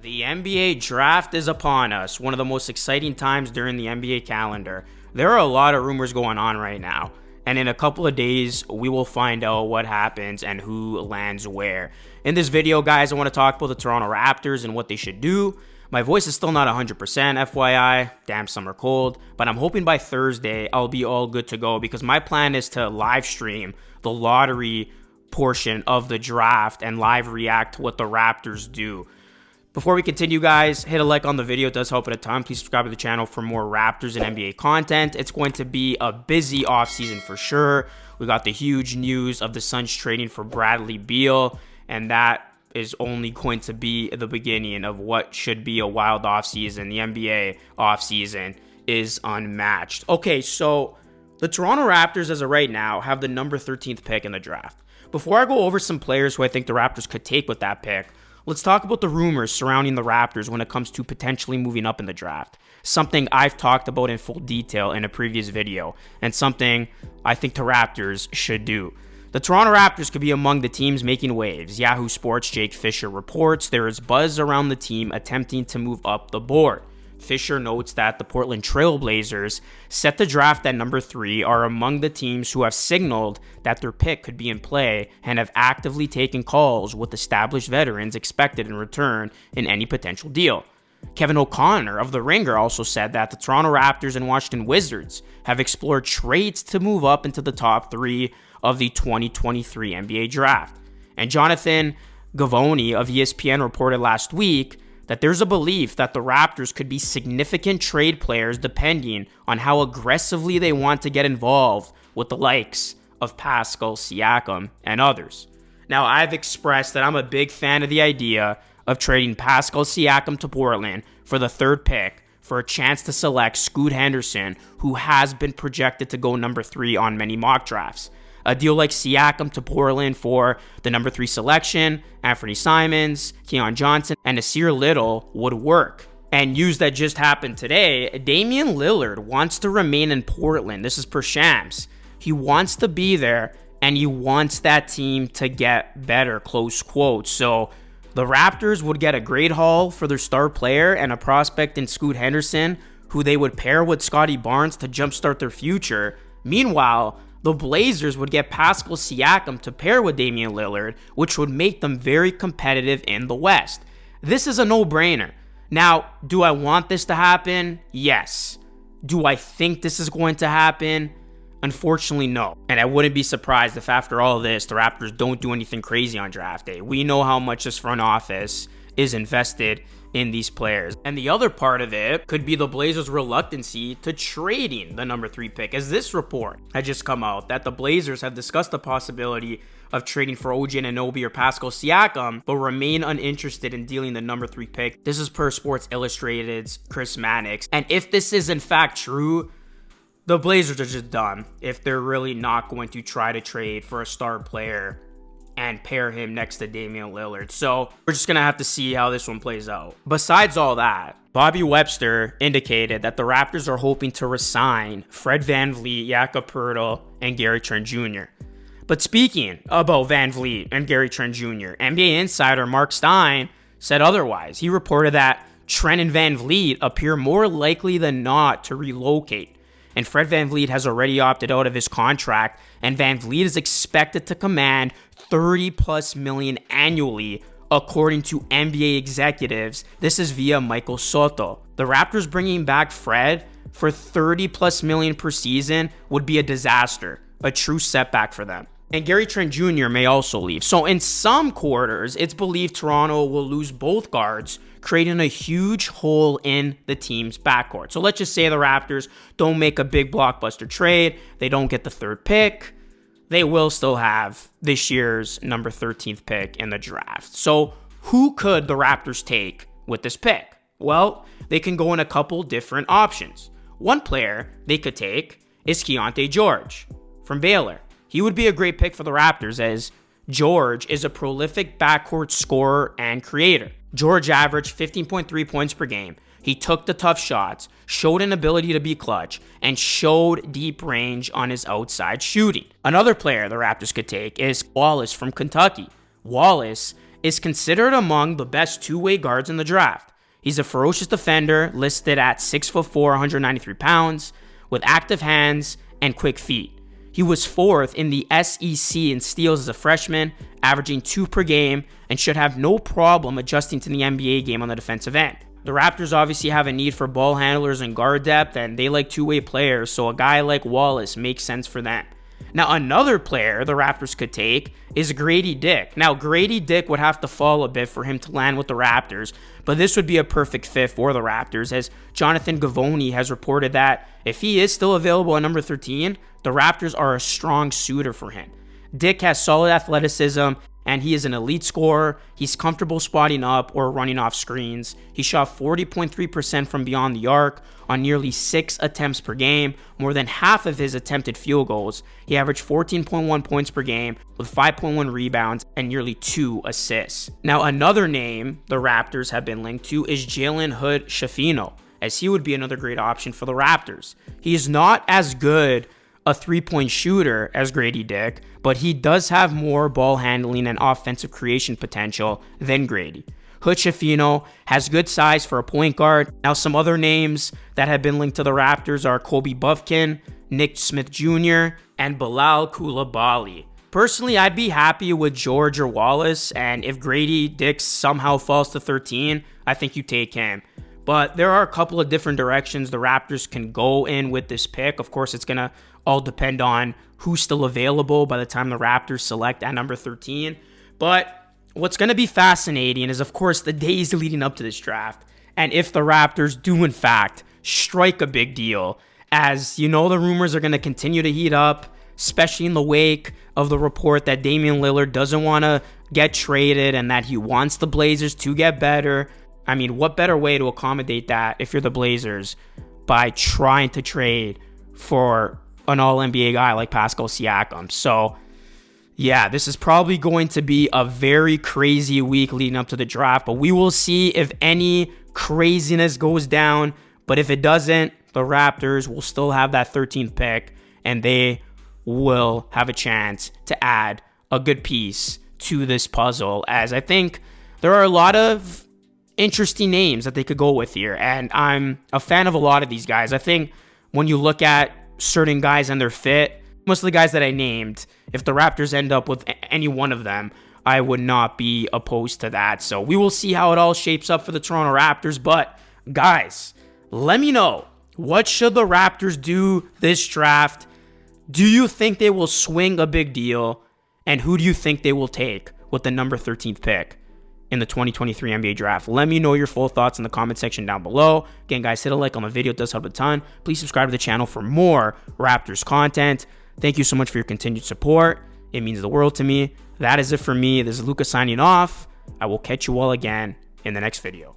The NBA draft is upon us, one of the most exciting times during the NBA calendar. There are a lot of rumors going on right now, and in a couple of days, we will find out what happens and who lands where. In this video, guys, I want to talk about the Toronto Raptors and what they should do. My voice is still not 100%, FYI, damn summer cold, but I'm hoping by Thursday I'll be all good to go because my plan is to live stream the lottery portion of the draft and live react to what the Raptors do. Before we continue, guys, hit a like on the video. It does help at a time. Please subscribe to the channel for more Raptors and NBA content. It's going to be a busy offseason for sure. We got the huge news of the Suns trading for Bradley Beal, and that is only going to be the beginning of what should be a wild offseason. The NBA offseason is unmatched. Okay, so the Toronto Raptors, as of right now, have the number 13th pick in the draft. Before I go over some players who I think the Raptors could take with that pick, let's talk about the rumors surrounding the Raptors when it comes to potentially moving up in the draft. Something I've talked about in full detail in a previous video, and something I think the Raptors should do. The Toronto Raptors could be among the teams making waves. Yahoo Sports' Jake Fisher reports there is buzz around the team attempting to move up the board. Fisher notes that the Portland Trail Blazers, set to draft at number 3, are among the teams who have signaled that their pick could be in play and have actively taken calls with established veterans expected in return in any potential deal. Kevin O'Connor of The Ringer also said that the Toronto Raptors and Washington Wizards have explored trades to move up into the top 3 of the 2023 NBA draft. And Jonathan Gavoni of ESPN reported last week that there's a belief that the Raptors could be significant trade players depending on how aggressively they want to get involved with the likes of Pascal Siakam and others. Now, I've expressed that I'm a big fan of the idea of trading Pascal Siakam to Portland for the 3rd pick for a chance to select Scoot Henderson, who has been projected to go number 3 on many mock drafts. A deal like Siakam to Portland for the number 3 selection, Anthony Simons, Keon Johnson, and Nasir Little would work. And news that just happened today, Damian Lillard wants to remain in Portland. This is per Shams. He wants to be there, and he wants that team to get better, close quote. So the Raptors would get a great haul for their star player and a prospect in Scoot Henderson, who they would pair with Scotty Barnes to jumpstart their future. Meanwhile, the Blazers would get Pascal Siakam to pair with Damian Lillard, which would make them very competitive in the West. This is a no-brainer. Now, do I want this to happen? Yes. Do I think this is going to happen? Unfortunately, no. And I wouldn't be surprised if after all of this, the Raptors don't do anything crazy on draft day. We know how much this front office is invested in these players. And the other part of it could be the Blazers' reluctancy to trading the number 3 pick, as this report had just come out that the Blazers have discussed the possibility of trading for OG Anunoby or Pascal Siakam, but remain uninterested in dealing the number 3 pick. This is per Sports Illustrated's Chris Mannix. And if this is in fact true, the Blazers are just done if they're really not going to try to trade for a star player and pair him next to Damian Lillard. So we're just going to have to see how this one plays out. Besides all that, Bobby Webster indicated that the Raptors are hoping to resign Fred VanVleet, Jakob Poeltl, and Gary Trent Jr. But speaking about VanVleet and Gary Trent Jr., NBA insider Mark Stein said otherwise. He reported that Trent and VanVleet appear more likely than not to relocate. And Fred VanVleet has already opted out of his contract, and VanVleet is expected to command $30+ million annually, according to NBA executives. This is via Michael Soto. The Raptors bringing back Fred for $30+ million per season would be a disaster, a true setback for them. And Gary Trent Jr. may also leave. So in some quarters, it's believed Toronto will lose both guards, creating a huge hole in the team's backcourt. So let's just say the Raptors don't make a big blockbuster trade. They don't get the 3rd pick. They will still have this year's number 13th pick in the draft. So who could the Raptors take with this pick? Well, they can go in a couple different options. One player they could take is Keontae George from Baylor. He would be a great pick for the Raptors, as George is a prolific backcourt scorer and creator. George averaged 15.3 points per game. He took the tough shots, showed an ability to be clutch, and showed deep range on his outside shooting. Another player the Raptors could take is Wallace from Kentucky. Wallace is considered among the best two-way guards in the draft. He's a ferocious defender, listed at 6'4", 193 pounds, with active hands and quick feet. He was 4th in the SEC in steals as a freshman, averaging 2 per game, and should have no problem adjusting to the NBA game on the defensive end. The Raptors obviously have a need for ball handlers and guard depth, and they like two-way players, so a guy like Wallace makes sense for them. Now, another player the Raptors could take is Grady Dick. Now, Grady Dick would have to fall a bit for him to land with the Raptors, but this would be a perfect fit for the Raptors, as Jonathan Givony has reported that if he is still available at number 13, the Raptors are a strong suitor for him. Dick has solid athleticism, and he is an elite scorer. He's comfortable spotting up or running off screens. He shot 40.3% from beyond the arc on nearly 6 attempts per game, more than half of his attempted field goals. He averaged 14.1 points per game with 5.1 rebounds and nearly 2 assists. Now, another name the Raptors have been linked to is Jalen Hood-Schifino, as he would be another great option for the Raptors. He is not as good a three-point shooter as Grady Dick, but he does have more ball handling and offensive creation potential than Grady. Hood-Schifino has good size for a point guard. Now, some other names that have been linked to the Raptors are Kobe Buffkin, Nick Smith Jr., and Bilal Coulibaly. Personally, I'd be happy with George or Wallace, and if Grady Dick somehow falls to 13, I think you take him. But there are a couple of different directions the Raptors can go in with this pick. Of course, it's going to all depend on who's still available by the time the Raptors select at number 13. But what's going to be fascinating is, of course, the days leading up to this draft. And if the Raptors do, in fact, strike a big deal, as you know, the rumors are going to continue to heat up, especially in the wake of the report that Damian Lillard doesn't want to get traded and that he wants the Blazers to get better. I mean, what better way to accommodate that if you're the Blazers by trying to trade for an all-NBA guy like Pascal Siakam? So, yeah, this is probably going to be a very crazy week leading up to the draft, but we will see if any craziness goes down. But if it doesn't, the Raptors will still have that 13th pick, and they will have a chance to add a good piece to this puzzle, as I think there are a lot of interesting names that they could go with here, and I'm a fan of a lot of these guys. I think when you look at certain guys and their fit, most of the guys that I named, if the Raptors end up with any one of them, I would not be opposed to that. So we will see how it all shapes up for the Toronto Raptors. But guys, let me know, what should the Raptors do this draft? Do you think they will swing a big deal? And who do you think they will take with the number 13th pick in the 2023 NBA draft? Let me know your full thoughts in the comment section down below. Again, guys, hit a like on the video. It does help a ton. Please subscribe to the channel for more Raptors content. Thank you so much for your continued support. It means the world to me. That is it for me. This is Luca signing off. I will catch you all again in the next video.